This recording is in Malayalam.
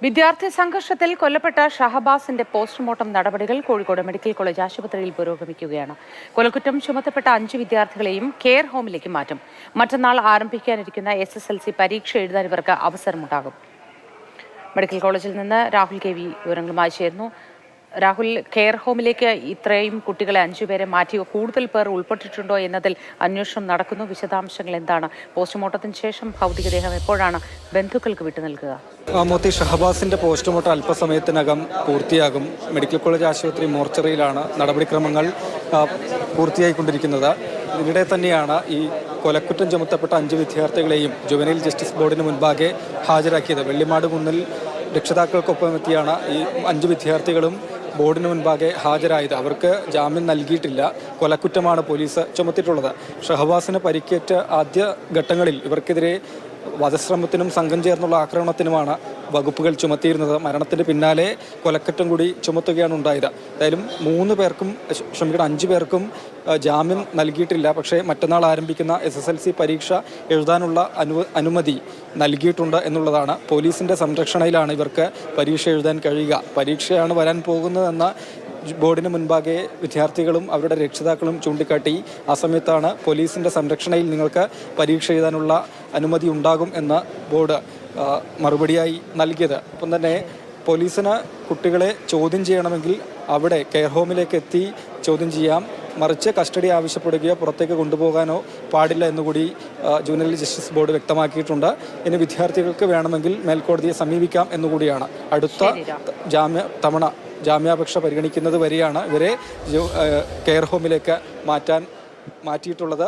വിദ്യാർത്ഥി സംഘർഷത്തിൽ കൊല്ലപ്പെട്ട ഷഹബാസിന്റെ പോസ്റ്റ്മോർട്ടം നടപടികൾ കോഴിക്കോട് മെഡിക്കൽ കോളേജ് ആശുപത്രിയിൽ പുരോഗമിക്കുകയാണ്. കൊലക്കുറ്റം ചുമത്തപ്പെട്ട 5 വിദ്യാർത്ഥികളെയും കെയർ ഹോമിലേക്ക് മാറ്റും. മറ്റന്നാൾ ആരംഭിക്കാനിരിക്കുന്ന SSLC പരീക്ഷ എഴുതാൻ ഇവർക്ക് അവസരമുണ്ടാകും. മെഡിക്കൽ കോളേജിൽ നിന്ന് രാഹുൽ KV വിവരങ്ങളുമായി ചേരുന്നു. രാഹുൽ, കെയർ ഹോമിലേക്ക് ഇത്രയും കുട്ടികളെ 5 പേരെ മാറ്റി കൂടുതൽ പേർ ഉൾപ്പെട്ടിട്ടുണ്ടോ എന്നതിൽ അന്വേഷണം നടക്കുന്നു. വിശദാംശങ്ങൾ എന്താണ്? പോസ്റ്റ്മോർട്ടത്തിന് ശേഷം ഭൗതികദേഹം എപ്പോഴാണ് ബന്ധുക്കൾക്ക് വിട്ടു നൽകുക? മോത്തി ഷഹബാസിന്റെ പോസ്റ്റ്മോർട്ടം അല്പസമയത്തിനകം പൂർത്തിയാകും. മെഡിക്കൽ കോളേജ് ആശുപത്രി മോർച്ചറിയിലാണ് നടപടിക്രമങ്ങൾ പൂർത്തിയായിക്കൊണ്ടിരിക്കുന്നത്. ഇതിനിടെ തന്നെയാണ് ഈ കൊലക്കുറ്റം ചുമത്തപ്പെട്ട 5 വിദ്യാർത്ഥികളെയും ജുവനൈൽ ജസ്റ്റിസ് ബോർഡിന് മുൻപാകെ ഹാജരാക്കിയത്. വെള്ളിമാട് കുന്നിൽ രക്ഷിതാക്കൾക്കൊപ്പം എത്തിയാണ് ഈ 5 വിദ്യാർത്ഥികളും ബോർഡിന് മുൻപാകെ ഹാജരായത്. അവർക്ക് ജാമ്യം നൽകിയിട്ടില്ല. കൊലക്കുറ്റമാണ് പോലീസ് ചുമത്തിയിട്ടുള്ളത്. ഷഹബാസിന് പരിക്കേറ്റ ആദ്യ ഘട്ടങ്ങളിൽ ഇവർക്കെതിരെ വധശ്രമത്തിനും സംഘം ചേർന്നുള്ള ആക്രമണത്തിനുമാണ് വകുപ്പുകൾ ചുമത്തിയിരുന്നത്. മരണത്തിന് പിന്നാലെ കൊലക്കുറ്റം കൂടി ചുമത്തുകയാണ് ഉണ്ടായത്. എന്തായാലും 5 പേർക്കും ജാമ്യം നൽകിയിട്ടില്ല. പക്ഷേ മറ്റന്നാൾ ആരംഭിക്കുന്ന SSLC പരീക്ഷ എഴുതാനുള്ള അനുമതി നൽകിയിട്ടുണ്ട് എന്നുള്ളതാണ്. പോലീസിൻ്റെ സംരക്ഷണയിലാണ് ഇവർക്ക് പരീക്ഷ എഴുതാൻ കഴിയുക. പരീക്ഷയാണ് വരാൻ പോകുന്നതെന്ന ബോർഡിന് മുൻപാകെ വിദ്യാർത്ഥികളും അവരുടെ രക്ഷിതാക്കളും ചൂണ്ടിക്കാട്ടി. ആ സമയത്താണ് പോലീസിൻ്റെ സംരക്ഷണയിൽ നിങ്ങൾക്ക് പരീക്ഷ എഴുതാനുള്ള അനുമതി ഉണ്ടാകും എന്ന് ബോർഡ് മറുപടിയായി നൽകിയത്. ഒപ്പം തന്നെ പോലീസിന് കുട്ടികളെ ചോദ്യം ചെയ്യണമെങ്കിൽ അവിടെ കെയർ ഹോമിലേക്ക് എത്തി ചോദ്യം ചെയ്യാം. മറിച്ച് കസ്റ്റഡി ആവശ്യപ്പെടുകയോ പുറത്തേക്ക് കൊണ്ടുപോകാനോ പാടില്ല എന്നുകൂടി ജുവനൈൽ ജസ്റ്റിസ് ബോർഡ് വ്യക്തമാക്കിയിട്ടുണ്ട്. ഇനി വിദ്യാർത്ഥികൾക്ക് വേണമെങ്കിൽ മേൽക്കോടതിയെ സമീപിക്കാം എന്നുകൂടിയാണ്. അടുത്ത ജാമ്യാപേക്ഷ പരിഗണിക്കുന്നത് വരെയാണ് ഇവരെ കെയർ ഹോമിലേക്ക് മാറ്റിയിട്ടുള്ളത്.